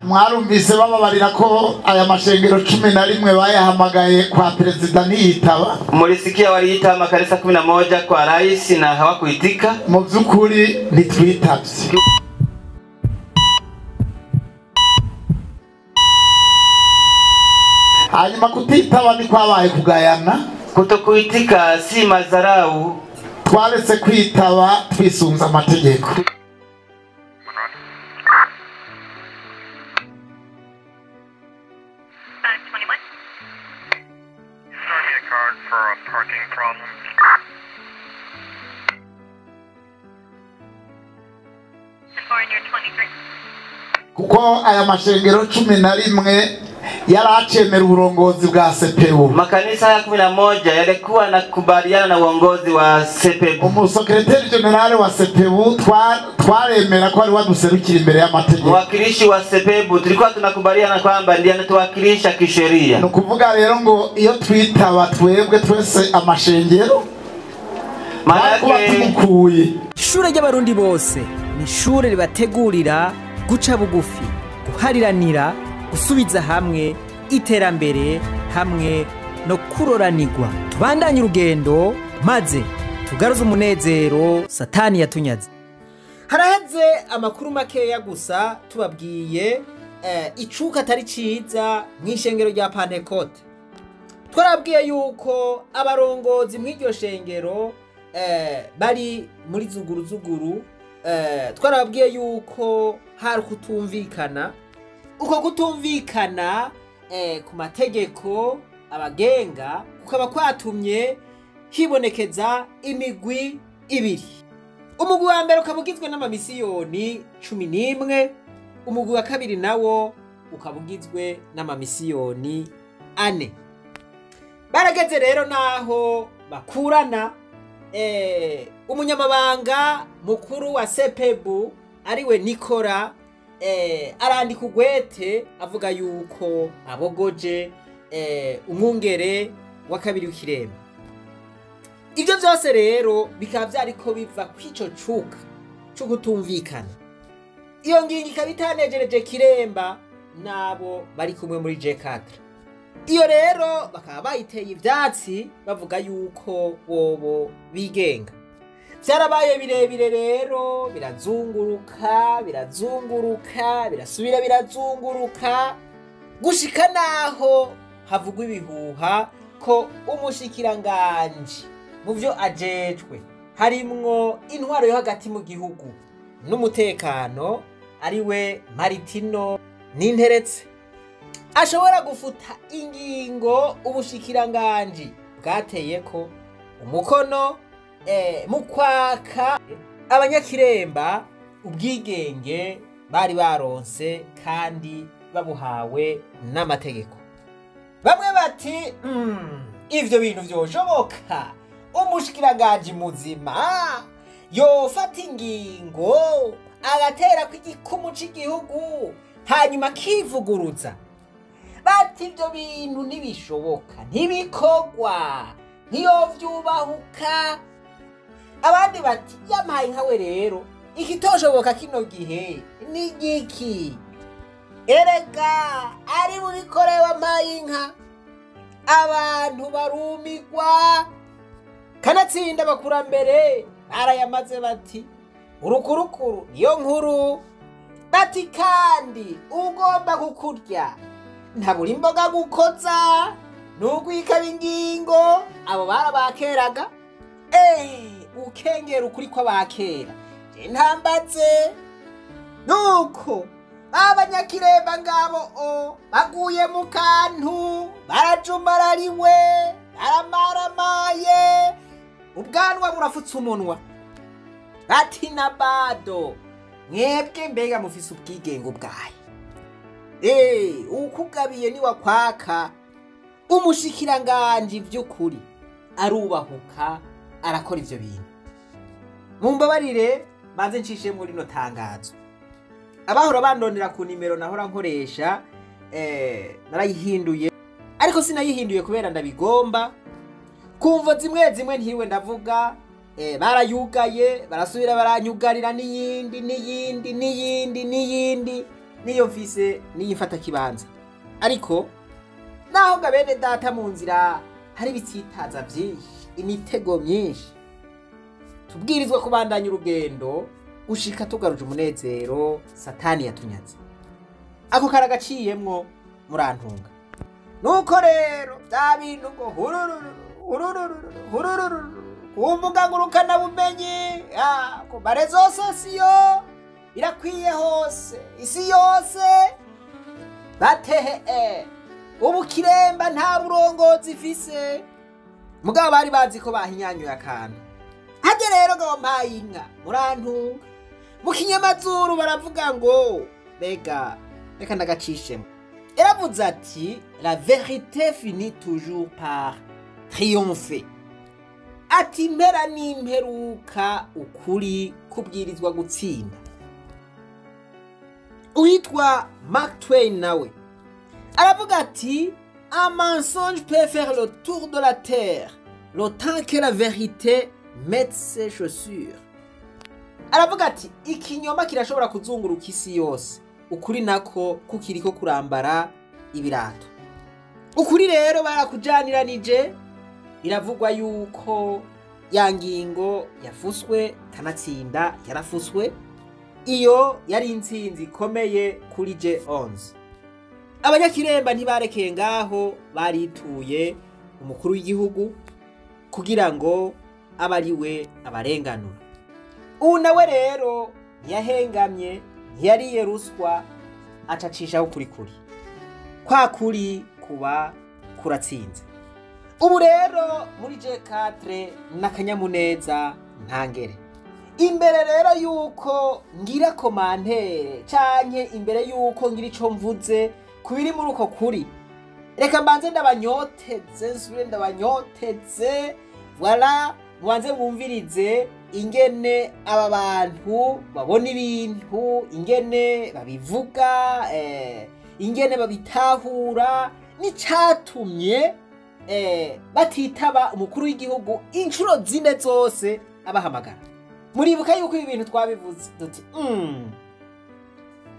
Mwarumvise bababarira ko aya mashengero 11 bayahamagaye kwa perezida ntiyitaba. Mulisikia waliita makanisa 11 kwa rais na hawakuitika. Mu byukuri ntitwitavye. Hanyuma kutitaba ni kwabaye kugayana. Kutokuitika si mazarau. Twaretse kwitaba twisunza amategeko. Kuko aya mashengero 11 yaracemera uburongozi bwa CPU. Makanisa ya 11 yalikuwa nakubaliana na uongozi wa CPU. Umusekretari general wa CPU twaremera ko ari waduserukira imbere y'amategeko. Mwakilishi wa CPU tulikuwa tunakubaliana kwamba ndiye anatuwakilisha kisheria. No kuvuga rero ngo iyo twitaba twebwe twese amashengero manake ishure ry'abarundi bose ni ishure ribategurira guca bugufi, guhariranira, gusubiza hamwe iterambere hamwe no kuroranirwa. Tubandanye urugendo maze tugaruze umunezero satani yatunyaze. Haraheze amakuru makeya gusa tubabwiye icuka atari ciza mw'ishengero rya Pentecote. Twarabwiye yuko abarongozi mw'iryo shengero bari muri zuguru twarabwiye yuko hari kutumvikana. Uko kutumvikana ku mategeko abagenga kukaba kwatumye hibonekeza imigwi ibiri. Umugwi wa mbere ukabugizwe n'amamisiyoni 11, umugwi wa kabiri nawo ukabugizwe n'amamisiyoni 4. Barageze rero naho bakurana. Umunyamabanga mukuru wa CPU ariwe Nikora arandika ugwete avuga yuko abogoje umwungere wa kabiri w'ikiremba. Ivyo vyose rero bikaba vyariko biva kwico cuka cyo kutumvikana. Iyo ngingo ikaba itanejereje kiremba nabo bari kumwe muri J4. Iyo rero bakaba bayiteye ivyatsi bavuga yuko bobo bigenga. Vyarabaye birebire rero birazunguruka birasubira birazunguruka gushika naho havugwa ibihuha ko umushikiranganje mu byo ajejwe harimwo intwaro yo hagati mu gihugu n'umutekano ariwe Maritino Ninteretse ashobora gufuta ingingo ubushikiranganje bwateye ko umukono mu kwaka abanyakiremba ubwigenge bari baronse kandi babuhawe n'amategeko. Bamwe bati ivyo bintu vyoshoboka umushikiranganje muzima yofata ingingo agatera kw'igikumu c'igihugu hanyuma kivuguruza. Bati ivyo bintu ntibishoboka ntibikogwa ntiyovyubahuka. Abandi bati yamaye nkawe rero ikitoshoboka kino gihe ni giki? Erega ari bubikorewe amayinka abantu barumigwa kanatsinda bakurambere barayamaze bati urukurukuru niyo nkuru. Bati kandi ugomba kukurya ntabura imboga gukoza nugwikaba ingingo. Abo barabakeraga ukengera ukuri kw'abakera ntambaze nuko abanyakiremba ngabo baguye mu kantu barajumarariwe baramaramaye ubwanwa burafutse umunwa. Bati na bado mwebwe mbega mufise ubwigenge bwayo ukugabiye ni wakwaka. Umushikiranganje vy'ukuri arubahuka arakora ivyo bintu. Mumbabarire maze ncishe muri no tangazo. Abahora bandonera ku nimero nahora nkoresha narayihinduye ariko sinayihinduye kubera ndabigomba kumva zimwe ntiwe ndavuga barayugaye barasubira baranyugarira n'iyindi niyo mfise niyifata kibanza. Ariko naho gabene data mu nzira hari bitsitaza byinshi, imitego myinshi, tubwirizwa kubandanya urugendo ushika tugaruje umunezero Satani yatunyaze. Ako karagaciyemwo murantunga. Nuko rero bya bintu ngo kumbuga ngurukana bumenyi ku marezo sosiyo birakwiye hose, isi yose batehe ubu Kiremba nta burongozi ifise. Mugabo bari bazi ko bahinyanyuye akantu. Hage rero ngo mpaye inka murantunga. Mu kinyamazuru baravuga ngo bega reka ndagacishemo. Eravuze ati la vérité finit toujours par triompher. Ati impera n'imperuka ukuri kubwirizwa gutsinda. Uitwa Mark Twain nawe aravuga ati un mensonge peut faire le tour de la terre le temps que la vérité mette ses chaussures. Aravuga ati ikinyoma kirashobora kuzunguruka isi yose, ukuri nako kukiriko kurambara ibirato. Ukuri rero barakujaniranije. Biravugwa yuko ya ngingo yafuswe kanatsinda yarafuswe. Iyo yari intsinzi ikomeye kuri J11. Abanyakiremba ntibarekeye ngaho, barituye umukuru w'igihugu kugira ngo abariwe abarenganura. Ubu nawe rero ntiyahengamye, ntiyariye ruswa, acacishaho ukuri kuri. Kwa kuri kuba kuratsinze. Ubu rero muri J4 n'akanyamuneza ntangere. Imbere rero yuko ngira komantere canke imbere yuko ngira ico mvuze kubiri muri uko kuri, reka mbanze ndabanyoteze, nsubire ndabanyoteze. Voilà, mwanze mwumvirize ingene aba bantu babona ibintu, ingene babivuga, ingene babitahura, n'icatumye batitaba umukuru w'igihugu inshuro zine zose abahamagara. Muribuka yuko ibi bintu twabivuze duti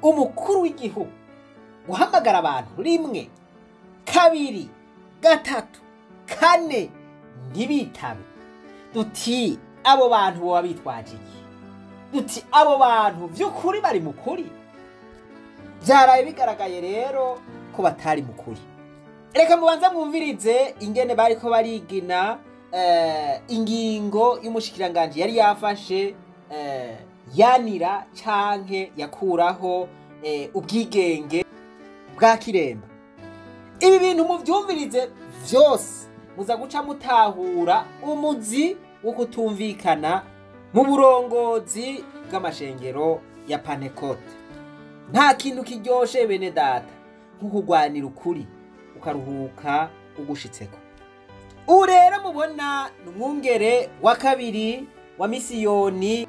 umukuru w'igihugu guhamagara abantu rimwe, kabiri, gatatu, kane ntibitabe. Duti abo bantu boba bitwaje iki? Duti abo bantu vy'ukuri bari mukuri? Byaraye bigaragaye rero ko batari mukuri. Reka mubanza mwumvirize ingene bariko barigina ingingo y'umushikiranganje yari yafashe yanira canke yakuraho ubwigenge bwa Kiremba. Ibi bintu muvyumvirize vyose muza guca mutahura umuzi wo kutumvikana mu burongozi bw'amashengero ya Pentecote. Nta kintu kiryoshe bene data nk'ukugwanira ukuri ukaruhuka ugushitseko. Ubu rero mubona n'umwungere wa kabiri wa misiyoni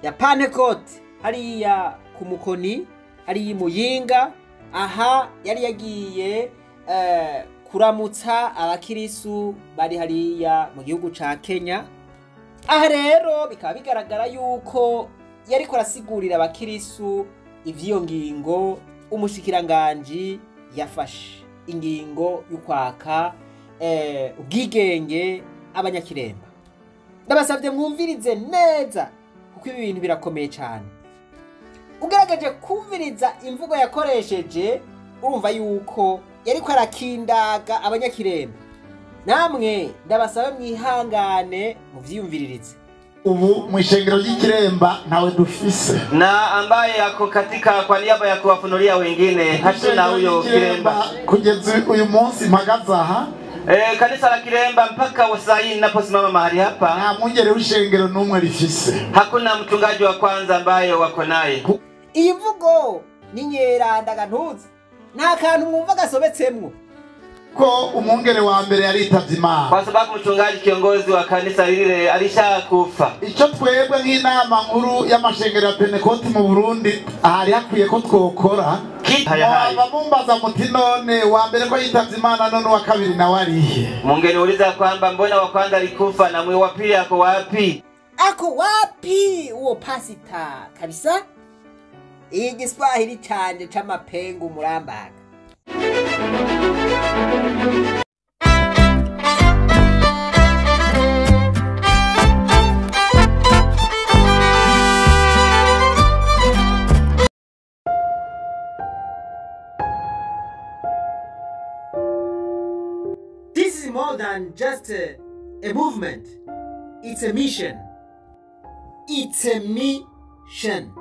ya Pentecote hariya ku Mukoni, hariya Muyinga. Aha yari yagiye kuramutsa abakirisu bari hariya mu gihugu ca Kenya. Aha rero bikaba bigaragara yuko yari ko arasigurira abakirisu ivyo ngingo umushikiranganje yafashe, ingingo y'ukwaka ubwigenge abanyakiremba. Ndabasavye mwumvirize neza kuko ibi bintu birakomeye cyane. Ugaragaje kumviriza imvugo yakoresheje urumva yuko yari ko arakindaga abanyakiremba. Namwe ndabasabe mwihangane muvyiyumviririze. Ubu mwishengero ry'Ikiremba ntawe dufise, na ambaye yako katika kwa niaba ya kuwafunulia wengine hatuna huyo Kiremba. Kugeza uyu munsi mpagaze aha kanisa la Kiremba mpaka usai ninaposimama mahali hapa, nta mwungere w'ishengero n'umwe rifise. Hakuna mchungaji wa kwanza ambaye wako naye. Iyi mvugo ni nyeranda ntuzi, nta kantu mwumva gasobetsemwo ko umwungere wa mbere yaritavye Imana, kwa sababu mchungaji kiongozi wa kanisa lile alishakufa. Ico twebwe nk'inama nkuru y'amashengero ya Pentecote mu Burundi ahari hakwiye ko twokora abamumbaza muti none wa mbere ko yitavye Imana none wa kabiri na warihe? Mungeniuliza kwamba mbona wa kwanza alikufa na mwe wa pili ako wapi? Ako wapi uwo pasita kabisa? igiswahili canje c'amapengu murambaga. This is more than just a movement. It's a mission. It's a mission.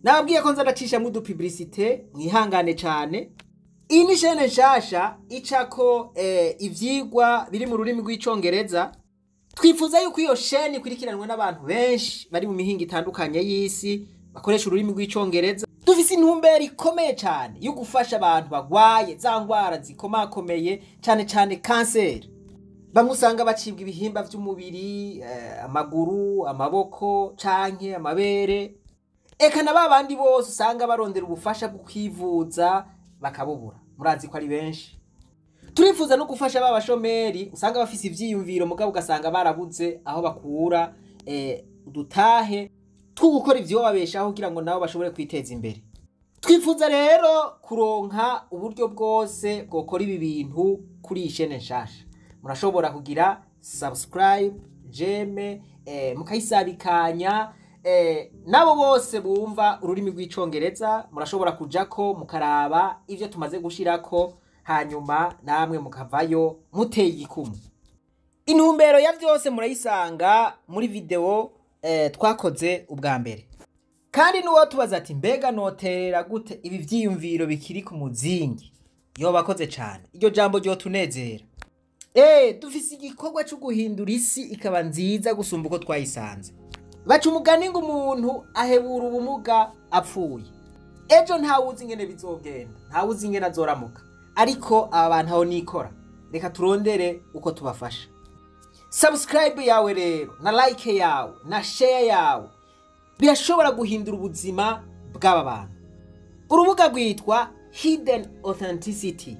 Nababwiye ko nzadacisha mu publicité mwihangane cyane. Iyi ni chaîne nshasha icako ivyigwa biri mu rurimi rw'icongereza. Twifuza yuko iyo chaîne ikurikiranwe n'abantu benshi bari mu mihinga itandukanye y'isi bakoresha ururimi rw'icongereza. Dufise intumbero ikomeye cyane yo gufasha abantu bagwaye za ngwara zikomakomeye cyane kanseri. Bamwe usanga bacibwa ibihimba vy'umubiri, amaguru, amaboko canke amabere. Eka na babandi bose usanga barondera ubufasha bwo kwivuza bakabubura. Murazi ko ari benshi. Turifuza no gufasha babashomeri usanga bafise ivyiyumviro mugabo ugasanga barabuze aho bakura udutahe two gukora ivyo babeshaho kugira ngo nabo bashobore kwiteza imbere. Twifuza rero kuronka uburyo bwose bwokora ibi bintu kuri iyi chaîne nshasha. Murashobora kugira subscribe, jeme, mukayisabikanya. Nabo bose bumva ururimi rw'icongereza murashobora kujako mukaraba ivyo tumaze gushirako hanyuma namwe mukavayo muteye igikumu. Intumbero ya vyose murayisanga muri video twakoze ubwa mbere. Kandi nuwo tubaza ati mbega noterera gute ibi vyiyumviro bikiri ku muzingi. Yo bakoze cyane. Iryo jambo ryo tunezera. Dufise igikorwa cyo guhindura isi ikaba nziza gusumba uko twayisanze. Baca umugani ngo umuntu ahebura ubumuga apfuye. Ejo ntawuzi ingene bizogenda, ntawuzi ingene azoramuka. Ariko aba bantu aho nikora. Reka turondere uko tubafasha. Subscribe yawe rero, na like yawe, na share yawe. Birashobora guhindura ubuzima bw'aba bantu. Urubuga rwitwa Hidden Authenticity.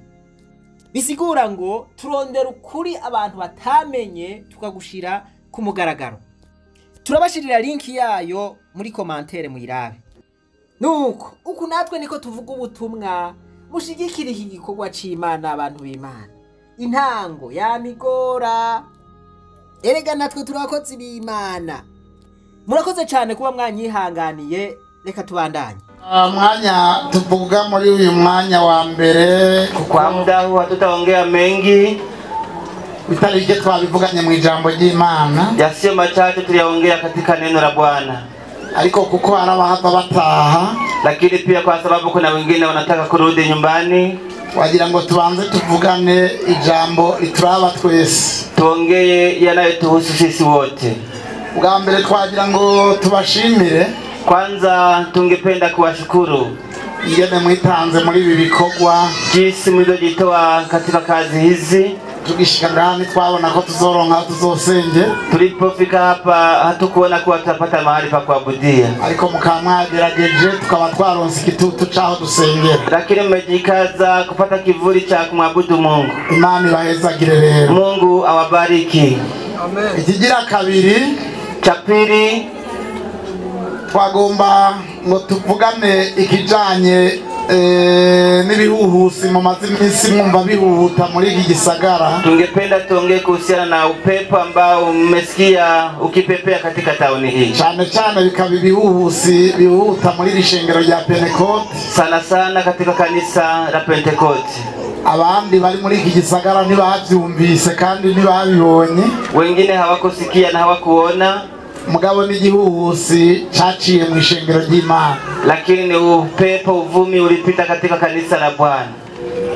Bisigura ngo turondera ukuri abantu batamenye tukagushira ku mugaragaro. Turabashirira link yayo muri commentaire muyirabe. Nuko uku natwe niko tuvuga ubutumwa mushigikira iki gikorwa c'Imana abantu b'Imana. Intango ya migora. Erega natwe turakoze b'Imana. Murakoze cyane kuba mwanyihanganiye. Reka tubandanye. Mwanya tuvuga muri uyu mwanya wa mbere kwa muda huu hatutaongea mengi. Bitarije twabivuganye mu ijambo ry'Imana. Yasiyo machache tuliyaongea katika neno la Bwana. Ariko kuko arabahava bataha, lakini pia kwa sababu kuna wengine wanataka kurudi nyumbani, wagira ngo tubanze tuvugane ijambo lituraba twese. Tuongee yanayotuhusu sisi wote. Bwa mbere twagira ngo tubashimire. Kwanza tungependa kuwashukuru ingene mwitanze muri ibi bikorwa, jinsi mlivyojitoa katika kazi hizi. Tugishika ngani twabona ko tuzoronka tuzosenge. Tulipofika hapa hatukuona kuwa tutapata mahali pa kuabudia, ariko mukamwagerageje tukaba twaronse ikitutu caho dusengera. Lakini mmejikaza kupata kivuli cha kumwabudu Mungu. Imana ibahezagire rero. Mungu awabariki. Amen. Ikigira kabiri, cha pili, twagomba ngo tuvugane ikijanye n'ibihuhusi mu mazimisi mwumva bihuhuta muri iki gisagara. Tungependa tuongee kuhusiana na upepo ambao mmesikia ukipepea katika tauni hii. Cyane bikaba ibihuhusi bihuta muri rishengero rya Pentecote. Sana katika kanisa la Pentecote. Abandi bari muri iki gisagara ntibavyumvise kandi ntibabibonye. Wengine hawakusikia na hawakuona. Mugabo n'igihuhusi caciye mu ishengero ry'Imana. Lakini upepo uvumi ulipita katika kanisa la Bwana.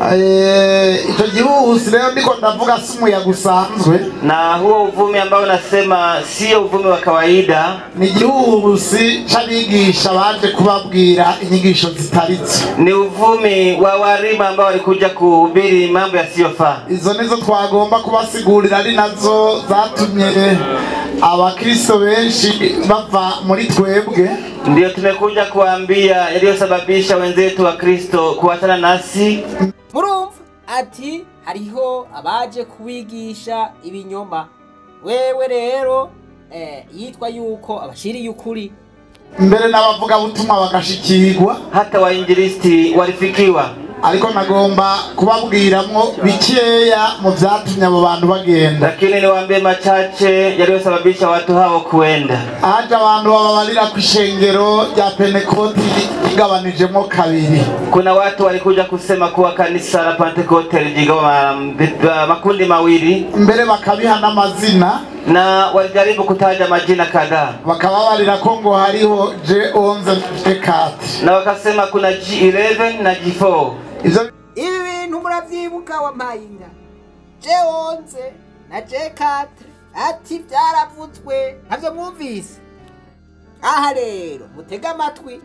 Icyo gihuhusi rero ndiko ndavuga si umuyaga usanzwe, na huo uvumi ambao nasema sio uvumi wa kawaida, ni igihuhusi c'abigisha baje kubabwira inyigisho zitaritse. Ni uvumi wa walimu ambao walikuja kuhubiri mambo yasiyofaa. Izo nizo twagomba kubasigurira, ari nazo zatumye abakristo benshi bava muri twebwe. Ndio tumekuja kuambia yaliyosababisha wenzetu wa Kristo kuachana nasi. Murumva ati hariho abaje kubigisha ibinyoma. Wewe rero yitwa yuko abashiri y'ukuri, mbere n'abavuga butumwa bagashikirwa, hata wainjilisti walifikiwa. Ariko nagomba kubabwiramwo bikeya mu vyatumye abo bantu bagenda. Lakini niwaambie machache yaliyosababisha watu hao kuenda. Aje abantu bababarira ku ishengero rya Pentecote igabanijemo kabiri. Kuna watu walikuja kusema kuwa kanisa la Pentecote lijigawa makundi mawili, mbere bakabiha n'amazina, na walijaribu kutaja majina kadhaa, wakababarira ko ngo hariho J11 J4, na wakasema kuna G11 na G4. Ibi bintu muravyibuka wa mpayinga, J11 na J4 ati byaravutswe navyo mwumvise. Aha rero mutega amatwi,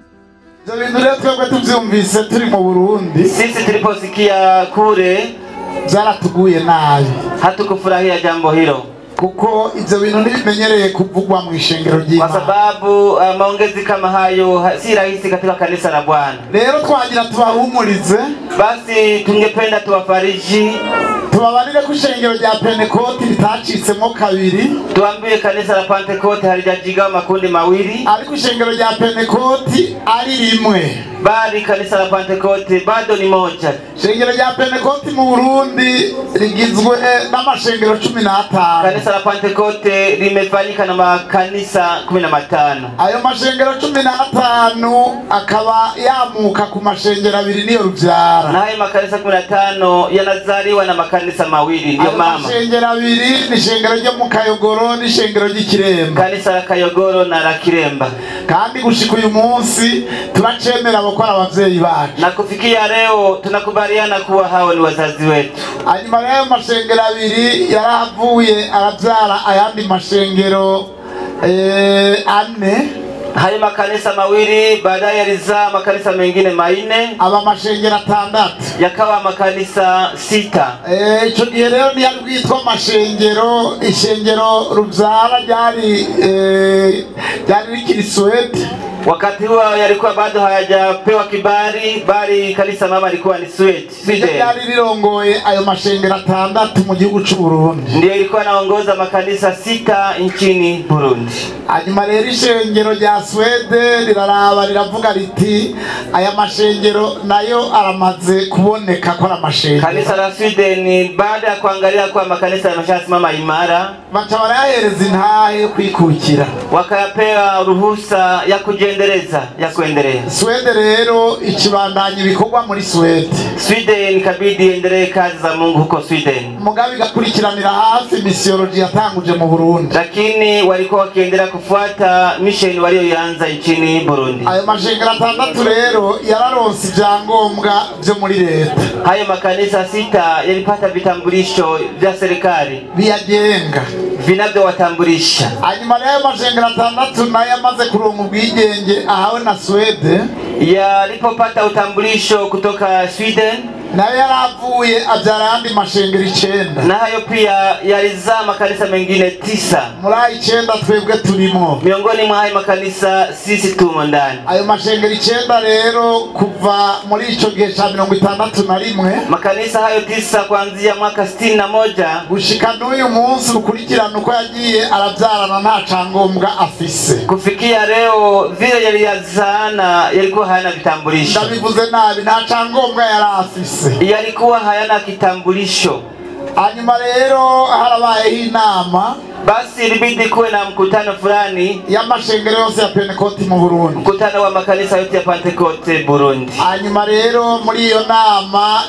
ibyo bintu rero twebwe tuvyumvise turi mu Burundi, sisi tuliposikia kule byaratuguye nabi, hatukufurahia jambo hilo, kuko ivyo bintu ntibimenyereye kuvugwa mu ishengero ry'Imana, kwa sababu maongezi kama hayo si rahisi katika kanisa la Bwana. Rero twagira tubahumurize, basi tungependa tuwafariji, tubabarire ku ishengero rya Pentecote litacitsemo kabiri, tuambie kanisa la Pentecote halijajigawa makundi mawili, ariko ishengero rya Pentecote ari rimwe, bali kanisa la Pentecote bado ni moja. Ishengero rya Pentecote mu Burundi rigizwe n'amashengero 15. Kanisa la Pentecote limefanyika na makanisa 15. Ayo mashengero 15 akaba yamuka ku mashengero abiri niyo rubyara, na hayo makanisa 15 yanazaliwa na makanisa mawili ndio mama. Mashengero abiri ni ishengero ryo mu Kayogoro n'ishengero ry'Ikiremba, kanisa la Kayogoro na la Kiremba. Kandi gushika uyu munsi turacemera abakora abavyeyi bacu, na kufikia leo tunakubaliana kuwa hao ni wazazi wetu. Hanyuma rero mashengero abiri yaravuye arabyara ayandi mashengero 4. Hayo makanisa mawili baadaye yalizaa makanisa mengine 4, aba mashengero 6 yakawa makanisa 6. Ico gihe rero ni yarwitwa mashengero, ishengero rubyara ryari rikiri Swede. Wakati huo yalikuwa bado hayajapewa kibali, bali kanisa mama lilikuwa ni Sweden. Ryari lirongoye ayo mashengero 6 mu gihugu cy'u Burundi, ndio ilikuwa naongoza makanisa 6 nchini Burundi. Hanyuma rero ishengero rya Swede riraraba riravuga riti aya mashengero nayo aramaze kuboneka ko amashengero. Kanisa la Sweden baada ya kuangalia kwa makanisa yameshasimama imara, baca barahereza intahe yo kwikukira, wakapewa ruhusa ya kuendeleza. Sweden rero ikibandanya ibikorwa muri Sweden kabidi endelee kazi za Mungu huko Sweden. Mugabe gakurikiranira hafi missiology yatanguje mu Burundi, lakini walikuwa wakiendelea kufuata mission walioanza nchini Burundi. Ayo mashengero 6 rero yararonse ibyangombwa byo muri leta. Hayo makanisa 6 yalipata vitambulisho vya serikali biyagenga vinavyowatambulisha. Hanyuma rero mashengero 6 nayo yamaze kuronka ubwigenge ahawe na Sweden, yalipopata utambulisho kutoka Sweden, nayo yaravuye abyara andi mashengero 9, na hayo pia yalizaa makanisa mengine 9. Muri 9 twebwe turimo, miongoni mwa hayo makanisa sisi tumo ndani. Ayo mashengero 9 rero kuva muri ico gihe cha 61, makanisa hayo 9 kuanzia mwaka 61 gushika n'uyu munsi ukurikirana uko yagiye arabyarana nta cangombwa afise. Kufikia leo vile yaliyazaana yalikuwa hayana vitambulisho. Ndabivuze nabi, nta cangombwa yari afise, yalikuwa hayana kitambulisho. Hanyuma rero harabaye inama, basi ilibidi kuwe na mkutano fulani ya mashengero yose ya Pentecote mu Burundi, mkutano wa makanisa yote ya Pentecote Burundi. Hanyuma rero muri iyo nama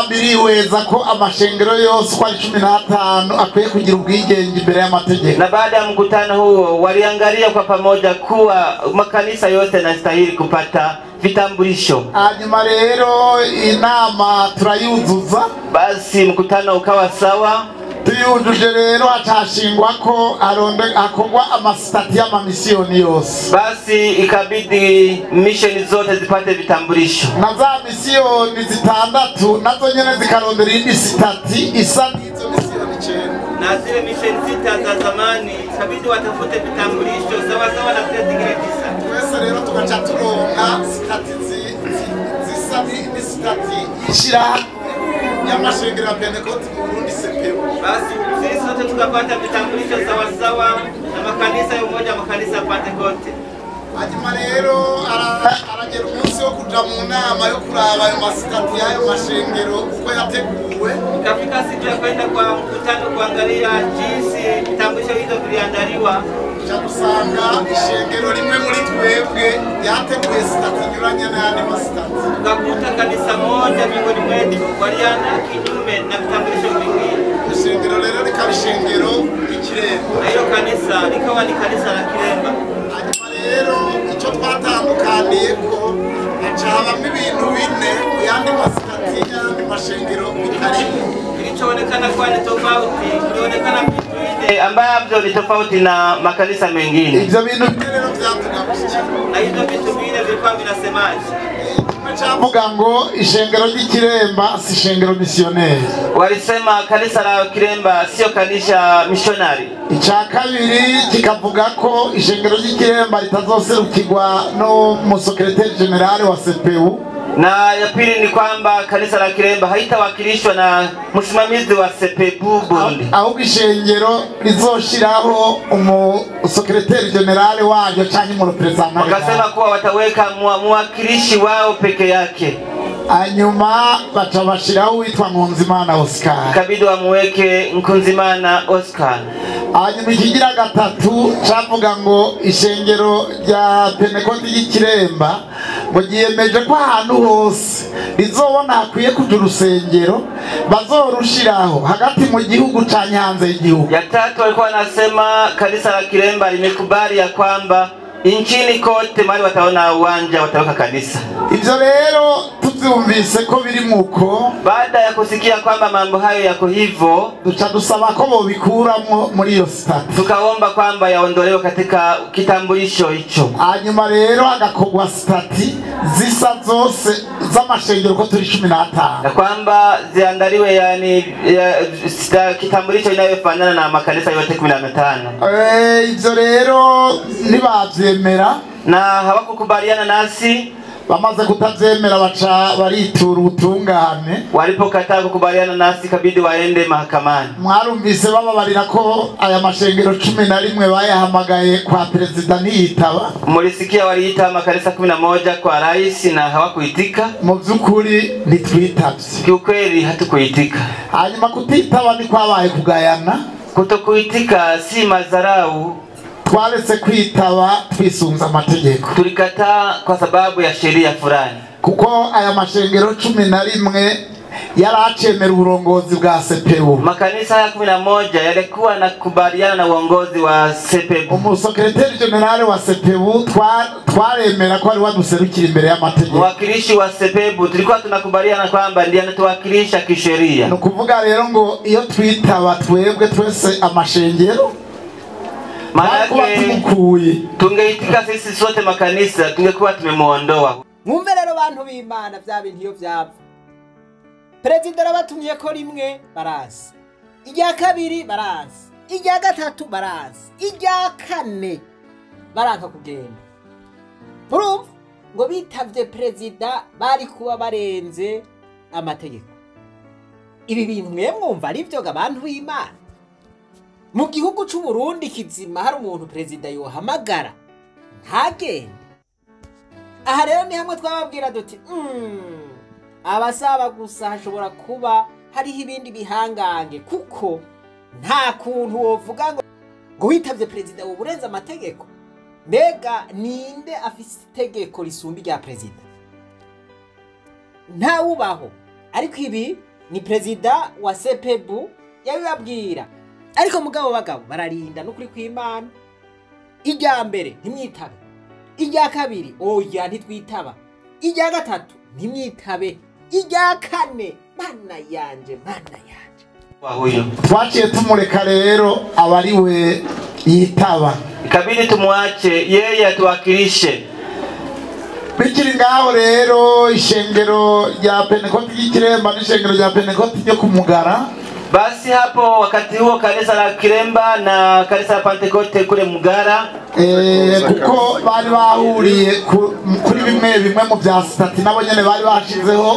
iriweza ko amashengero yose kwa 15 akwiye kugira ubwigenge imbere y'amategeko. Na baada ya mkutano huo waliangalia kwa pamoja kuwa makanisa yote yanastahili kupata vitambulisho. Hanyuma rero inama turayuzuza, Basi mkutano ukawa sawa. tuyujuje rero atashingwa ko akogwa amasitati y'amamisiyoni yose. Basi ikabidi mission zote zipate vitambulisho. Na za misiyoni zitandatu nazo nyene zikarondera indi sitati isa n'izo misiyoni 9. Na zile mission sita za zamani ikabidi watafute vitambulisho sawa sawa na zile zingine 9. Twese rero tugaca turonka sitati zisa n'indi sitati ishira y'amashengero ya Pentecote mu Burundi CPU. Basi sisi sote tukapata vitambulisho sawa sawa na makanisa ya umoja wa makanisa ya Pentecote. Hanyuma rero aragera umunsi wo kuja mu nama yo kuraba ayo masitati y'ayo mashengero uko yateguwe. Ikafika siku ya kwenda kwa mkutano kuangalia jinsi vitambulisho hizo viliandaliwa. Usanga ishengero rimwe muri twebwe yateguye sitati inyuranye n'ayandi masitati. Tukakuta kanisa moja miongoni mwetu waliana kinyume na vitambulisho vingine. Ishengero rero rikaba ishengero ry'Ikiremba. Na hilo kanisa likawa ni kanisa la Kiremba. Hanyuma rero icyo twatandukaniyeko haca habamo ibintu bine yandi masitati y'ayandi mashengero bitarimo. Kilichoonekana kuwa ni tofauti, kulionekana vitu vine ambavyo ni tofauti na makanisa mengine. Ivyo bintu rero vyatugabishije. Na hivyo vitu vine vilikuwa vinasemaje? Chavuga ngo ishengero ry'Ikiremba si ishengero missionnaire. Walisema kanisa la Kiremba sio kanisa missionary. Icya kabiri kikavuga ko ishengero ry'Ikiremba ritazoserukirwa no mu secrétaire général wa CPU. Na ya pili ni kwamba kanisa la Kiremba haitawakilishwa na msimamizi wa CPU Burundi. Ahubwo ishengero rizoshiraho secrétaire général waryo cyangwa mu representant. Wakasema kuwa wataweka mwakilishi wao peke yake. Hanyuma baca bashiraho witwa Nkunzimana Oscar. Ikabidi wamuweke Nkunzimana Oscar. Hanyuma ikigira gatatu cavuga ngo ishengero rya Pentecote y'Ikiremba ngo giyemeje ko ahantu hose rizobona hakwiye kuja urusengero bazorushiraho hagati mu gihugu canke hanze y'igihugu. Ya tatu walikuwa wanasema kanisa la Kiremba limekubali ya kwamba nchini kote mahali wataona uwanja wataweka kanisa. Ivyo rero tuvyumvise ko biri muko, baada ya kusikia kwamba mambo hayo yako hivyo, duca dusaba ko bobikuramwo muri iyo sitati. Tukaomba kwamba yaondolewe katika kitambulisho hicho. Hanyuma rero agakogwa sitati zisa zose z'amashengero ko turi 15. Na kwamba ziandaliwe yani kitambulisho inayofanana na makanisa yote 15. Ivyo rero nibavyemera na hawakukubaliana nasi, bamaze kutavyemera baca baritura ubutungane. Walipokataa kukubaliana nasi kabidi waende mahakamani. Mwarumvise bababarira ko aya mashengero 11 bayahamagaye kwa president ntiyitaba. Mulisikia waliita makanisa 11 kwa rais na hawakuitika. Mu byukuri ntitwitavye. Kiukweli hatukuitika. Hanyuma kutitaba ni kwabaye kugayana. Kutokuitika si madharau. Twaretse kwitaba twisunza amategeko. Tulikataa kwa sababu ya sheria fulani. Kuko aya mashengero 11 yaracemera uburongozi bwa CPU. Makanisa ya 11 yalikuwa na kubaliana na uongozi wa CPU. Umusekretari general wa CPU twaremera ko ari waduserukira imbere y'amategeko. Mwakilishi wa CPU tulikuwa tunakubaliana kwamba ndiye anatuwakilisha kisheria. No kuvuga rero ngo iyo twitaba twebwe twese amashengero maana tungeitika sisi sote makanisa tungekuwa tumemuondoa. Mwumve rero bantu b'Imana bya bintu iyo byapfa. President arabatumye ko rimwe barazi, ijya kabiri barazi, ijya gatatu barazi, ijya kane baranka kugenda. Proof ngo bitavye president bari kuba barenze amategeko. Ibi bintu mwumva ari byo abantu b'Imana. Mu gihugu cy'u Burundi kizima hari umuntu president yohamagara ntagende. Aha rero ni hamwe twababwira duti abasaba gusa hashobora kuba hariho ibindi bihangange, kuko nta kuntu wovuga ngo witavye president wo burenza amategeko. Mbega ninde afise itegeko risumba rya president? Nta ubaho. Ariko ibi ni president wa CPU yabibabwira. Ariko mugabo bagabo bararinda n'ukuri kw'Imana. Ijya mbere ntimwitabe, ijya kabiri oya ntitwitaba, irya gatatu ntimwitabe, irya kane mana yanje Wahuyo. twaciye tumureka rero abari we yitaba, Ikabidi tumuache yeye atuwakilishe. bikiri ngaho rero ishengero rya Pentekote y'Ikiremba n'ishengero rya Pentekote ryo ku Mugara. Basi hapo wakati huo kanisa la Kiremba na kanisa la Pentekote kule Mugara, kuko bari bahuriye kuri bimwe mu bya stati, nabo nyene bari bashizeho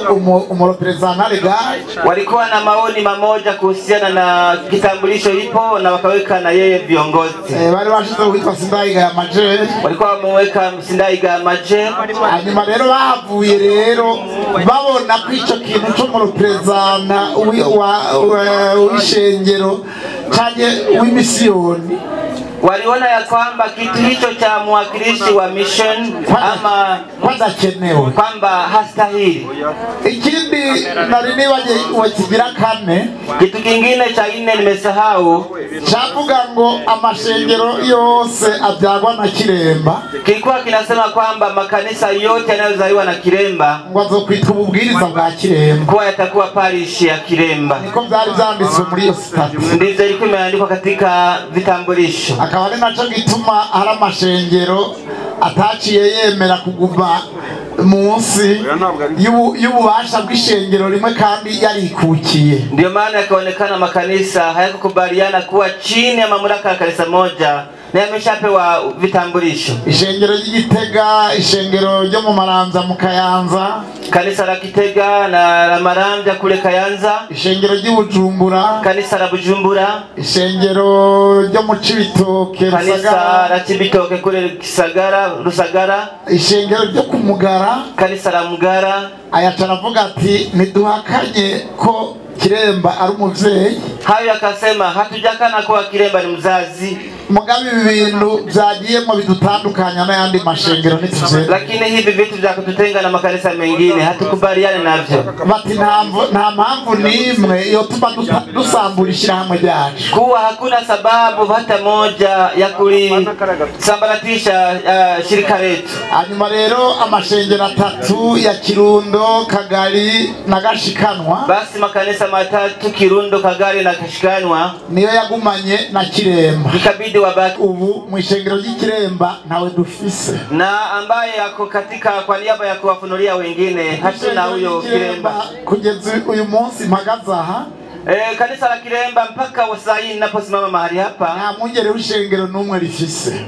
umurepresentante legal, walikuwa na maoni mamoja kuhusiana na kitambulisho ipo na wakaweka na yeye viongozi. Bari bashizeho witwa Sindayigaya Maje, Walikuwa wameweka Sindayigaya Maje. hanyuma rero bavuye rero babona ko ico kintu cyo umurepresentante w'ishengero cyane w'imisiyoni, Waliona ya kwamba kitu hicho cha mwakilishi wa mission ama kwadakenewe, kwamba hastahili. ikindi nari nibaje wakigira kane, Kitu kingine cha nne nimesahau, cyavuga ngo amashengero yose abyagwa na Kiremba, kilikuwa kinasema kwamba makanisa yote yanayozaliwa na Kiremba ngo azokwitwa ububwiriza bwa Kiremba, kuwa yatakuwa parish ya Kiremba. niko byari byanditswe muri iyo stati. Ndivyo ilikuwa imeandikwa katika vitambulisho. Akaba ari naco gituma hari amashengero ataciye yemera kuguma munsi y'ububasha bw'ishengero rimwe kandi yarikukiye. Ndio maana yakaonekana makanisa hayakukubaliana kuwa chini ya mamlaka ya kanisa moja na yameshapewa vitambulisho. Ishengero ry'Igitega, ishengero ryo mu Maramvya mu Kayanza, Kanisa la Kitega na la Maramvya kule Kayanza, ishengero ry'Ubujumbura, kanisa la Bujumbura, ishengero ryo mu Cibitoke, kanisa la Cibitoke kule Kisagara, Rusagara, ishengero ryo ku Mugara. kanisa la Mugara. Ayataravuga ati ntiduhakanye ko Kiremba ari umuvyeyi, Hayo yakasema hatujakana kuwa Kiremba ni mzazi, mugabe ibintu byagiyemo bidutandukanya n'ayandi mashengero nituvye, lakini hivi vitu vya kututenga na makanisa mengine hatukubaliane navyo. bati nta mpamvu n'imwe yotuma dusambura ishyirahamwe ryacu, Kuwa hakuna sababu hata moja ya kulisambaratisha shirika letu. hanyuma rero amashengero atatu ya Kirundo, Kagari na Gashikanwa Basi makanisa matatu Kirundo, Kagari na Kashikanwa niyo yagumanye na Kiremba. ikabidi wabaki, Ubu mu ishengero ry'Ikiremba ntawe dufise, na ambaye yako katika kwa niaba ya kuwafunulia wengine hatuna huyo Kiremba. kugeza uyu munsi mpagaze aha, Kanisa la Kiremba mpaka saa hii ninaposimama mahali hapa nta mwungere w'ishengero n'umwe rifise.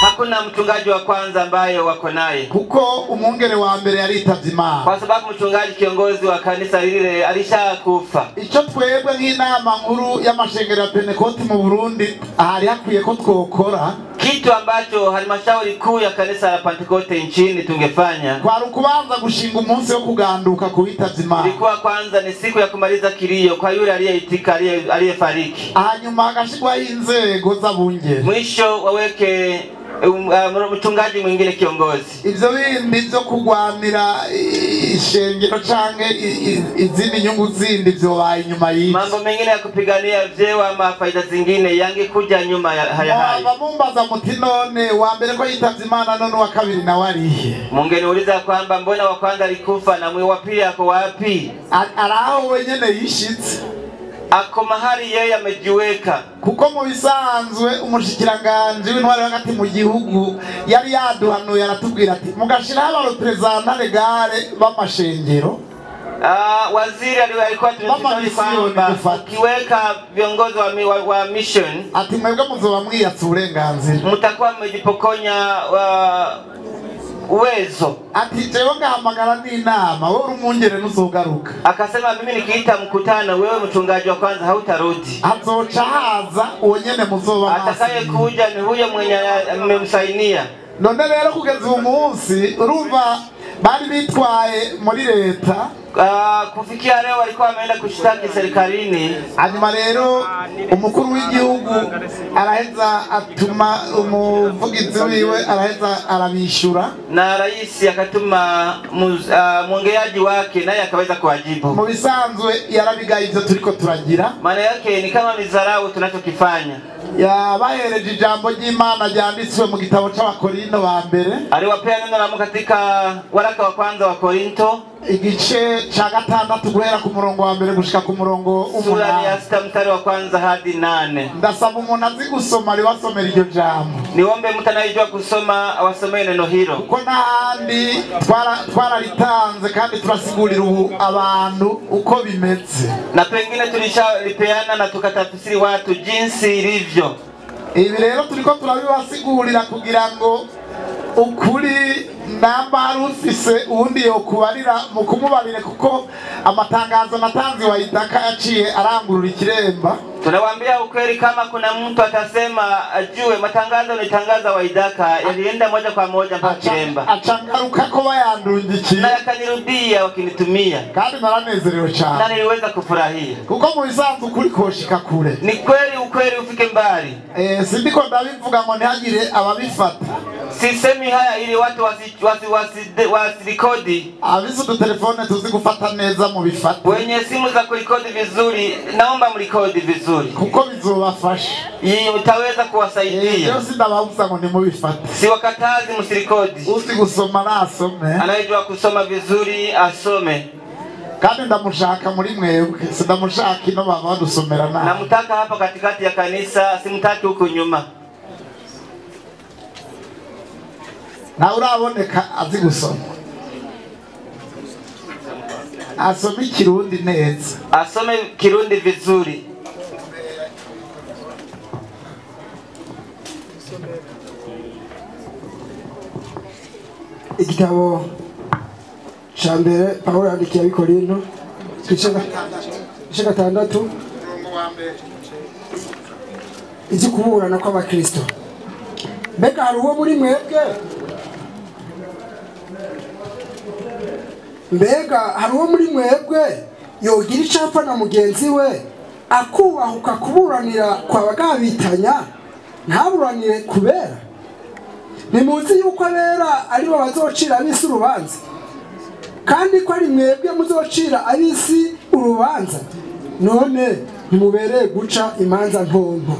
hakuna mchungaji wa kwanza ambaye wako naye, kuko umwungere wa mbere yaritavye Imana, kwa sababu mchungaji kiongozi wa kanisa lile alishakufa. ico twebwe nk'inama nkuru y'amashengero ya Pentekote mu Burundi ahari hakwiye ko twokora, Kitu ambacho halmashauri kuu ya kanisa la Pentekote nchini tungefanya kwari ukubanza gushinga umunsi wo kuganduka ku bitavye Imana, ilikuwa kwanza ni siku ya kumaliza kilio kwa yule aliyeitika, aliyefariki. hanyuma hagashirwaho inzego z'abungere, Mwisho waweke mchungaji mwingine kiongozi. ivyo bindi vyo kugwanira ishengero canke izindi nyungu zindi vyobaye inyuma y'iki. Mambo mengine ya kupigania vyeo ama faida zingine yangekuja nyuma ya haya. Mumbaza muti none wa mbere ko yitavye Imana none wa kabiri na warihe? Mungeniuliza kwamba mbona wa kwanza alikufa na mwe wa pili ako wapi? Araho wenyene yishitse, ako mahali yeye amejiweka. Kuko mu bisanzwe umushikiranganje w'intwari hagati mu gihugu yari yaduhanuye aratubwira ati mugashira abarepresentante legale b'amashengero. Waziri alikuwa tunasema kwamba kiweka viongozi wa mission ati mwebwe muzoba mwiyatsa uburenganzira, mtakuwa mmejipokonya uwezo. Ati jewe ngahamagara n'inama wowe umwungere nuzogaruka. Akasema mimi nikiita mkutano wewe mchungaji wa kwanza hautarudi. Azoca haza uwo nyene muzoba atakaye kuja ni huyo mwenye mmemsainia. None rero kugeza umunsi urumva bari bitwaye muri leta Kufikia leo walikuwa wameenda kushtaki serikalini. Hanyuma rero umukuru w'igihugu araheza atuma umuvugizi wiwe araheza arabishura, na rais akatuma mwongeaji wake naye akaweza kuwajibu. Mu bisanzwe yarabigaye ivyo turiko turagira, maana yake ni kama mizarau tunachokifanya. Yabahereje ijambo ry'Imana ryanditswe mu gitabo c'Abakorinto ba mbere, aliwapea neno la Mungu katika waraka wa kwanza wa Korinto igice ca gatandatu guhera ku murongo wa mbere gushika ku murongo sura ya 6 mstari wa kwanza hadi 8. Ndasaba umuntu azi gusoma liwasomera iryo jambo. Niombe mtu anayejua kusoma awasomee neno hilo. Kuko nahandi twararitanze kandi turasigurira abantu uko bimeze, na pengine tulishalipeana na tukatafsiri watu jinsi ilivyo. Ibi rero turiko turabibasigurira kugira ngo ukuri namba rufise undi yo kubarira mu kumubarire, kuko amatangazo natanzi wayitaka yaciye arangurura ikiremba. Tunawaambia ukweli, kama kuna mtu atasema ajue matangazo nitangaza waidaka yalienda moja kwa moja mpaka kiremba. Achangaruka ko bayandungikiye na yakanirudia wakinitumia, kandi naranezerewe cyane na niliweza kufurahia, kuko mu bisanzwe ukuri koshika kure. Ni kweli ukweli ufike mbali. Sindiko ndabivuga ngo ntihagire ababifata. Sisemi haya ili watu wasirekodi. Abizo du telefone tuzi gufata neza mu bifata. Wenye simu za kurekodi vizuri, naomba mrekodi vizuri, kuko bizobafasha. Yeye utaweza kuwasaidia. Yo sindababuza ngo nimubifata. Si wakatazi msirekodi. Uzi gusoma nasome. Anayejua kusoma vizuri asome. Kandi ndamushaka muri mwebwe, sindamushaka ino baba dusomera nawe. Namutaka hapa katikati ya kanisa, simutaki huko nyuma. Na uraboneka azi gusoma. Asome Kirundi neza. Asome Kirundi vizuri. Igitabo ca mbere Pawulo yandikiye Abikorinto igice gatandatu izi kuburana kw'Abakristo. Mbega hari uwo muri mwebwe? Mbega hari uwo muri mwebwe yogira icapfa na mugenzi we akubahuka kuburanira kwa bagabitanya ntaburanire kubera? Nimuzi yuko abera ari bo bazocira abisi urubanza, kandi ko ari mwebwe muzocira abisi urubanza. None ntimubereye guca imanza ntonto,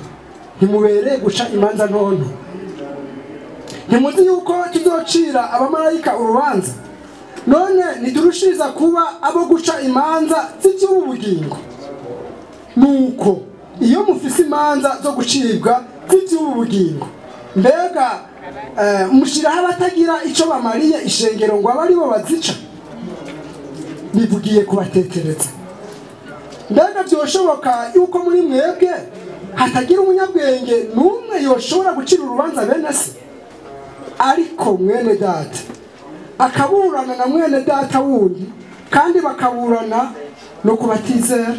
ntimubereye guca imanza ntonto. Ntimuzi yuko tuzocira abamarayika urubanza? None niturushiriza kuba abo guca imanza z'iby'ubugingo. Nuko iyo mufise imanza zo gucibwa z'iby'ubugingo, mbega mushiraho abatagira ico bamariye ishengero ngo abari bo bazica? Nivugiye kubatekereza. Mbega byoshoboka yuko muri mwebwe hatagira umunyabwenge n'umwe yoshobora gucira urubanza bene se? Ariko mwene data akaburana na mwene data wundi, kandi bakaburana no kubatizera.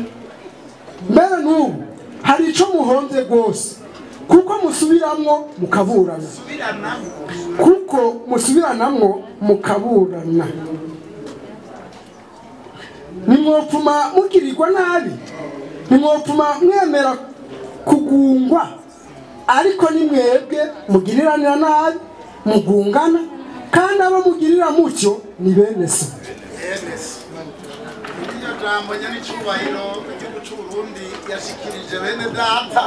Mbere n'ubu hari ico muhomvye rwose, kuko musubiramwo mukaburana. Kuko musubiranamwo mukaburana. Nimwopfuma mugirirwa nabi, nimwopfuma mwemera kugungwa, ariko ni mwebwe mugiriranira nabi mugungana, kandi abo mugirira mutyo ni bene se. Iyo jambo nyani cyubahiro igihugu cy'u Burundi yashikirije bene data.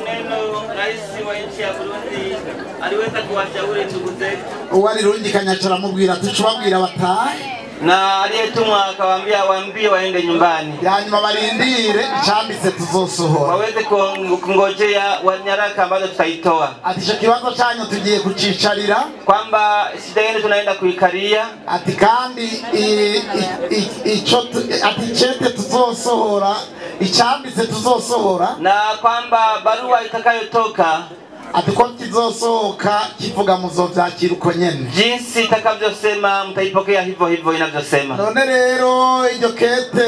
Neno rais wa nchi ya Burundi aliweza kuwashauri ndugu zetu. Uwari rungikanya caramubwira tucubabwira batahe, na aliyetumwa akawaambia waambie waende nyumbani, yanyuma barindire icambitse tuzosohora, waweze kungojea nyaraka ambazo tutaitoa. Ati ico kibazo cyanyu tugiye kucicarira, kwamba shida yenu tunaenda kuikaria. Ati kandi ati chete tuzosohora, icambitse tuzosohora, na kwamba barua itakayotoka ati ko kizosohoka kivuga muzovyakira uko nyene, jinsi itakavyosema mtaipokea hivyo hivyo inavyosema. None rero iryo kete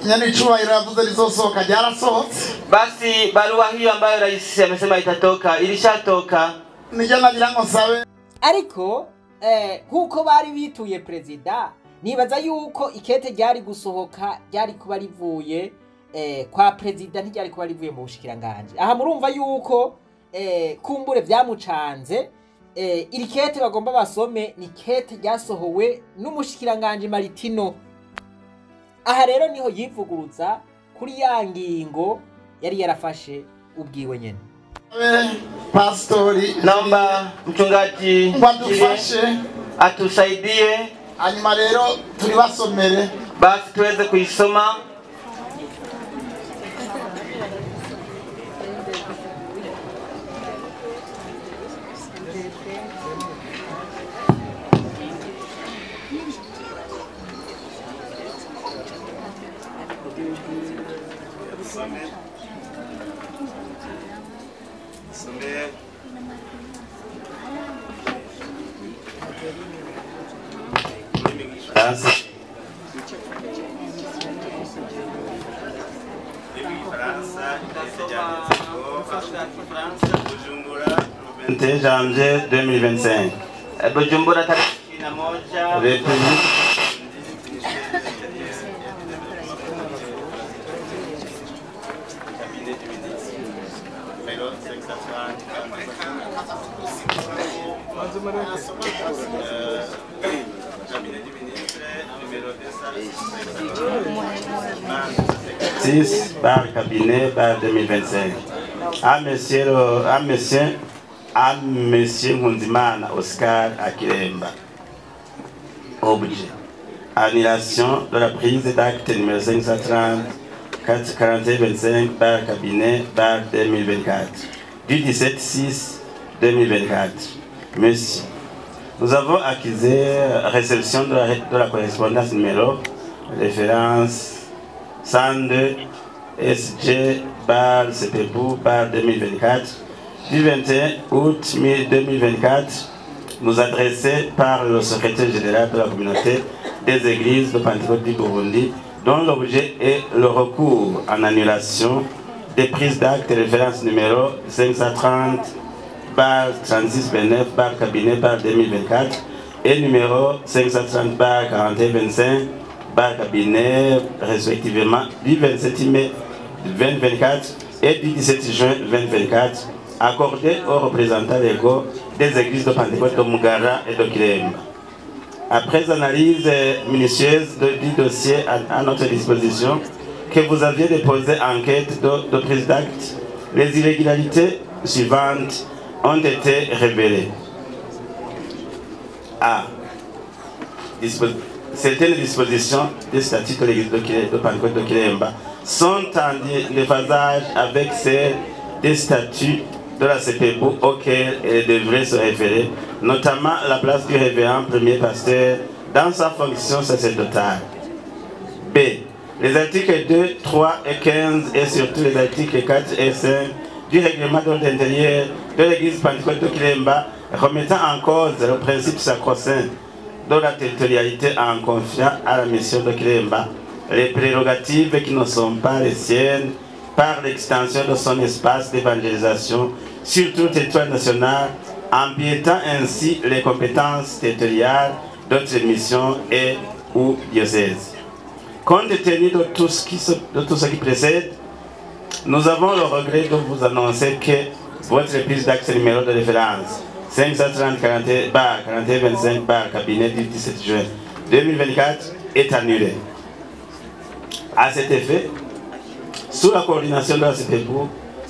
nyani cyubahiro yavuze rizosohoka ryarasohotse. Basi barua hiyo ambayo rais amesema itatoka ilishatoka. Nijya nagira ngo sabe ariko nkuko bari bituye perezida nibaza yuko ikete ryari gusohoka ryari kuba rivuye kwa perezida, ntiryari kuba rivuye mu bushikiranganje. Aha murumva yuko kumbure vyamucanze. Iri kete bagomba basome ni kete ryasohowe n'umushikiranganje Maritino. Aha rero niho yivuguruza kuri ya ngingo yari yarafashe ubwiwe nyene. Pastori, naomba mchungaji wadufashe atusaidie, hanyuma rero turibasomere basi tuweze kuisoma. Janvier 2025. Bujumbura tarehe 21 République par cabinet par 2025. À monsieur Nkundimana Oscar Akiremba. Objet. Annulation de la prise d'acte numéro 530 4125 par cabinet par 2024. Du 17/6/2024. Monsieur, nous avons accusé réception de la correspondance numéro référence 102 SG par CPBU par 2024 du 21 août 2024, nous adressé par le secrétaire général de la communauté des églises de Pentecôte du Burundi, dont l'objet est le recours en annulation des prises d'actes référence numéro 530 par 36/9 par cabinet par 2024 et numéro 530 par 4125 par cabinet respectivement du 27 mai 2024 et du 17 juin 2024 accordé aux représentants légaux des églises de Pentecôte de Mugara et de Kiremba. Après analyse minutieuse du dossier à notre disposition que vous aviez déposé en quête de prise d'acte, les irrégularités suivantes ont été révélées. A. Certaines dispositions des statuts de l'église de Pentecôte de Kiremba sont en déphasage avec celles des statuts de la CPBU auxquels elle devrait se référer, notamment la place du révérend premier pasteur dans sa fonction sacerdotale. B. Les articles 2, 3 et 15 et surtout les articles 4 et 5 du règlement de l'ordre intérieur de l'église Pentecôte de Kiremba remettant en cause le principe sacro-saint de la territorialité en confiant à la mission de Kiremba les prérogatives qui ne sont pas les siennes par l'extension de son espace d'évangélisation sur tout le territoire national, empiétant ainsi les compétences territoriales d'autres missions et ou diocèses. Compte tenu de tout ce qui précède, nous avons le regret de vous annoncer que votre prise d'acte numéro de référence 530-41-4125 par cabinet du 17 juin 2024 est annulée. À cet effet, sous la coordination de la CPBU,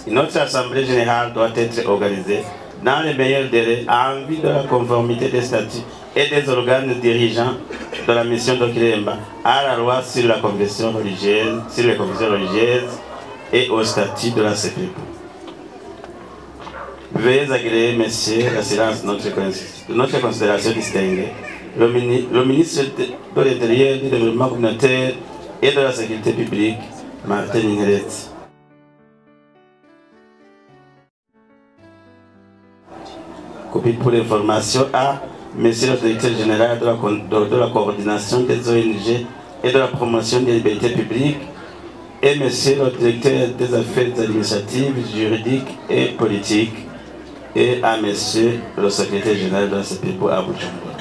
notre assemblée générale doit être organisée dans les meilleurs délais en vue de la conformité des statuts et des organes dirigeants de la mission de Kiremba à la loi sur la confession religieuse, sur les confessions religieuses et au statut de la CPBU. Veuillez agréer, messieurs, la silence de notre considération distinguée. Le ministre de l'Intérieur, du Développement communautaire et de la Sécurité publique, Martin Ningeretti. Copie pour l'information à Monsieur le Directeur Général de la Coordination des ONG et de la Promotion des libertés publiques et Monsieur le Directeur des Affaires administratives, juridiques et politiques et à Monsieur le Secrétaire Général de la CPBU à Bujumbura.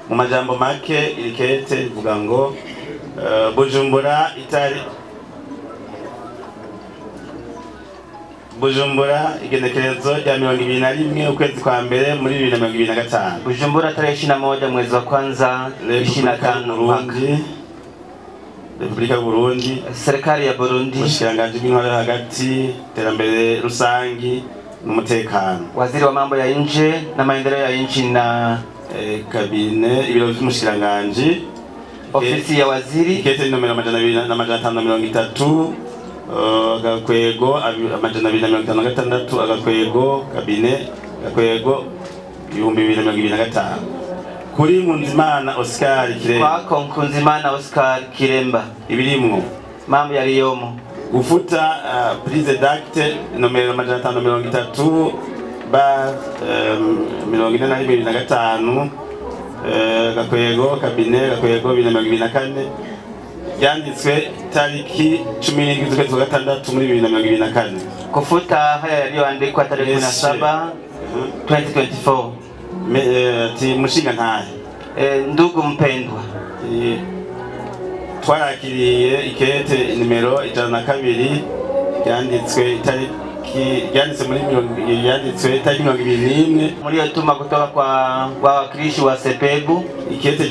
mu majambo make irikete ivuga ngo Bujumbura igenekerezo rya 2021 ukwezi kwa mbere muri 2025. Bujumbura tarehe 21 mwezi wa kwanza 25 Burundi. Republika ya Burundi, serikali ya Burundi, ubushikiranganje bw'intwaro hagati, terambere rusangi n'umutekano, waziri wa mambo ya nje na maendeleo ya nchi na kabine, ibiro vy'umushikiranganje, ofisi ya waziri, ikete nomero 530 agakwego 256 agakwego kabine agakwego 2025 kuri Nkunzimana Oscar Kiremba, kwa Nkunzimana Oscar Kiremba ibirimwo mambo yaliyomo gufuta prise d'acte nomero 530 ba 2025 gakwego kabine gakwego 2024 yanditswe tariki 17 z'ukwezi kwa gatandatu muri 2024. Kufuta haya yaliyoandikwa tarehe 17 2024. Ati mushinga ntahe ndugu mpendwa, twarakiriye ikete nimero 102 yanditswe tariki yanditswe tariki 21 muri yotuma kutoka kwa wakilishi wa Sepebu. Ikete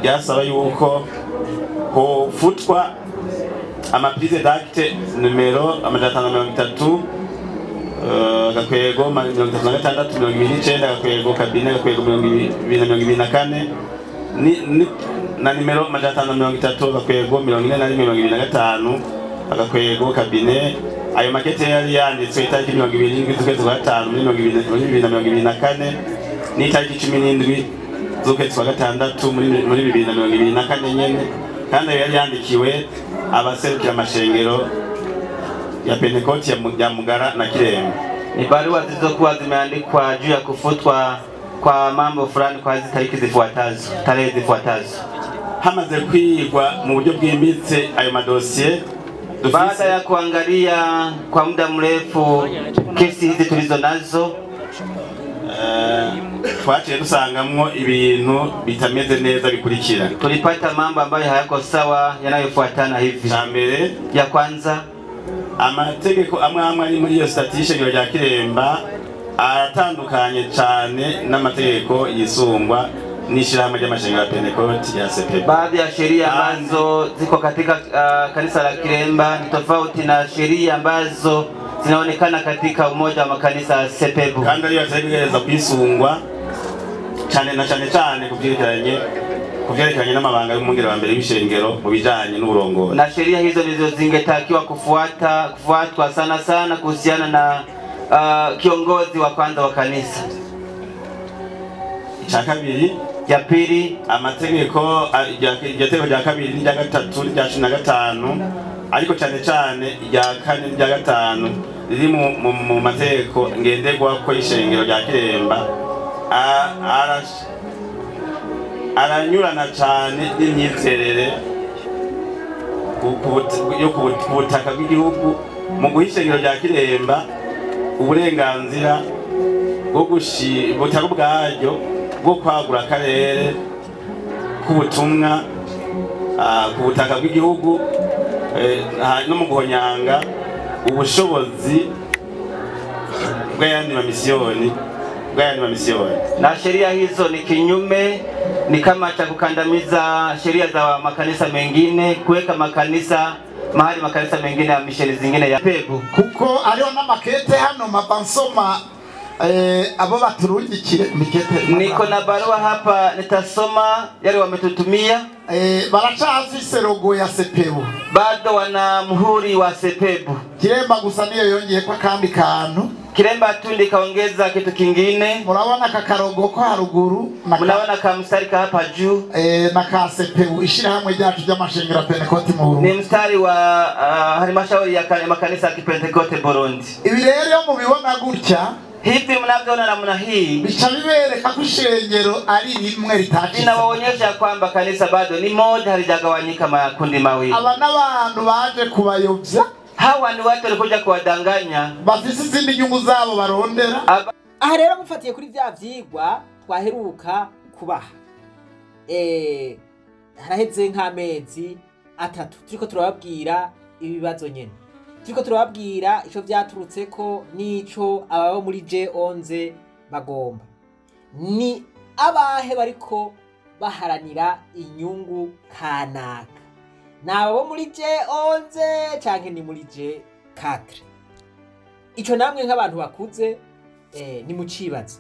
ryasaba yuko hofutwa amaprise d'acte numero 530 gakwego 36 29 gakwego kabine gakwego 2024 na nimero 530 gakwego 44 gakwego kabine. Ayo makete yari yanditswe itariki 20 z'ukwezi kwa gatanu muri 2024 n'itariki 17 z'ukwezi kwa gatandatu muri 2024 nyene, kandi yari yandikiwe abaserukira amashengero ya Pentecote ya Mugara na Kiremba. Ni barua zilizokuwa zimeandikwa juu ya kufutwa kwa mambo fulani kwa hizi tariki zifuatazo, tarehe zifuatazo. Hamaze kwigwa mu buryo bwimbitse ayo madosiye, baada ya kuangalia kwa muda mrefu kesi hizi tulizo nazo, twaciye dusangamwo ibintu bitameze neza bikurikira. Tulipata mambo ambayo hayako sawa yanayofuatana hivi. Mbere ya kwanza, amategeko amwe ari muri iyo statistique ya Kiremba aratandukanye cyane n'amategeko yisungwa n'ishirahamwe ry'amashengero ya Pentecote ya Sepebu. Baadhi ya sheria ambazo ziko katika kanisa la Kiremba ni tofauti na sheria ambazo zinaonekana katika umoja wa makanisa ya Sepebu. Kandi ariyo ategereza kwisungwa cyane kuvyerekeranye n'amabanga y'umwungere wa mbere w'ishengero mu bijanye n'uburongozi. Na sheria hizo ndizo zingetakiwa kufuatwa sana kuhusiana na kiongozi wa kwanza wa kanisa. Cha kabiri, ya pili, amategeko rya kabiri n'irya gatatu n'irya 15 ariko cyane irya kane n'irya gatanu riri mu mategeko ngenderwa ko ishengero rya Kiremba aranyurana cyane n'imyizerere yo kubutaka bw'igihugu mu guhishengero rya Kiremba uburenganzira bwo butaka bwaryo bwo kwagura akarere k'ubutumwa ku butaka bw'igihugu no mu guhonyanga ubushobozi bw'ayandi mamisiyoni. Na sheria hizo ni kinyume, ni kama cha kukandamiza sheria za makanisa mengine, kuweka makanisa mahali makanisa mengine ya misheni zingine ya Sepebu. Kuko ariho n'amakete hano mabansoma abo baturungikire mikete. Niko na barua hapa nitasoma yale wametutumia. Baracafise logo ya Sepebu, bado wana muhuri wa Sepebu. Kiremba gusa niyo yongeye kwa kandi kantu. Kiremba tundi kaongeza kitu kingine. Murabona kakarogo ko haruguru, murabona kamstari ka hapa juu na ka Sepebu ishirahamwe ryacu ry'amashengero Pentecote mu Burundi. Ni mstari wa halmashauri ya makanisa ya Pentecote Burundi. Ibi rero mubibona gutya, hivi mnavyoona namna hii, bicha bibereka ko ishengero ari rimwe ritacitse. Inawaonyesha kwamba kanisa bado ni moja, halijagawanyika makundi mawili. Aba n'abantu baje kubayobya, hawa ni watu walikuja kuwadanganya, bafise izindi nyungu zabo barondera. aha rero mufatiye kuri vya vyigwa twaheruka kubaha haraheze nk'amezi 3 turiko turababwira ibibazo nyene, turiko turababwira ico vyaturutseko n'ico ababo muri J11 bagomba. Ni abahe bariko baharanira inyungu kanaka? Nabo muri J11 canke ni muri J4? Ico namwe nk'abantu bakuze ni mucibaza.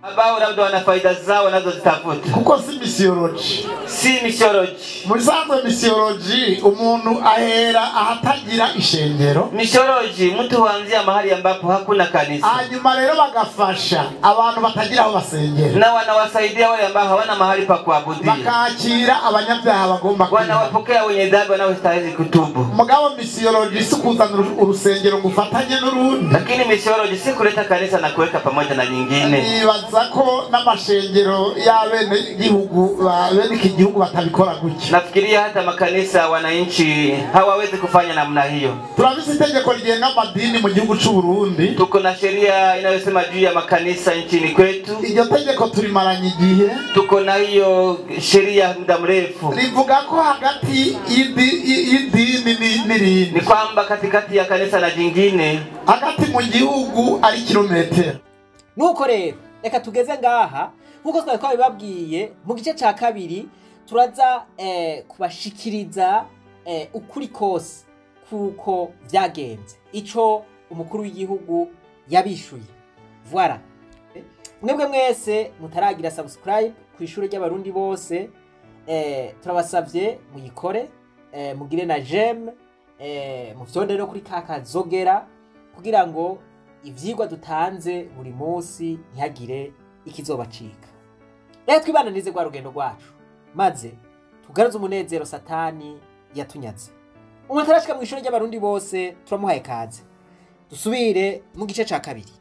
Ambao labda wana faida zao wanazozitafuta. Kuko si missiology. Si missiology. Musanzwe missiology umuntu ahera ahatagira ishengero. Missiology mtu huanzia mahali ambapo hakuna kanisa. Hanyuma rero bagafasha abantu batagira aho basengera. Na wanawasaidia wale ambao hawana mahali pa kuabudia. Bakakira abanyabyaha bagomba kuba. Wanawapokea wenye dhambi wanaostahili kutubu. Mugabo missiology si kuzana urusengero ngufatanye n'urundi. Lakini missiology si kuleta kanisa na kuweka pamoja na nyingine. Zako n'amashengero y'abene gihugu bene iki gihugu batabikora gutya. Nafikiria hata makanisa wananchi hawawezi kufanya namna hiyo. Turabise itegeko rigenga amadini mu gihugu cy'u Burundi. Tuko na sheria inayosema juu ya makanisa nchini kwetu. Iryo tegeko turimaranye igihe. Tuko na hiyo sheria muda mrefu. Rivuga ko hagati y'idini n'irindi. Ni kwamba katikati ya kanisa na jingine hagati mu gihugu ari kilometero. Nuko rero reka tugeze ngaha nkuko twari twabibabwiye mu gice ca kabiri turaza kubashikiriza ukuri kose kuko vyagenze ico umukuru w'igihugu yabishuye. Voilà, mwebwe mwese mutaragira subscribe ku ishure ry'abarundi bose turabasavye muyikore, mugire na j'aime, mufyonde no kuri kakazogera kugira ngo ivyigwa dutanze buri munsi ntihagire ikizobacika. Rero twibananize kwa rugendo rwacu maze tugaruze umunezero satani yatunyaze. Umuntu arashika mu ishuri ry'abarundi bose turamuhaye kaze. Dusubire mu gice ca kabiri.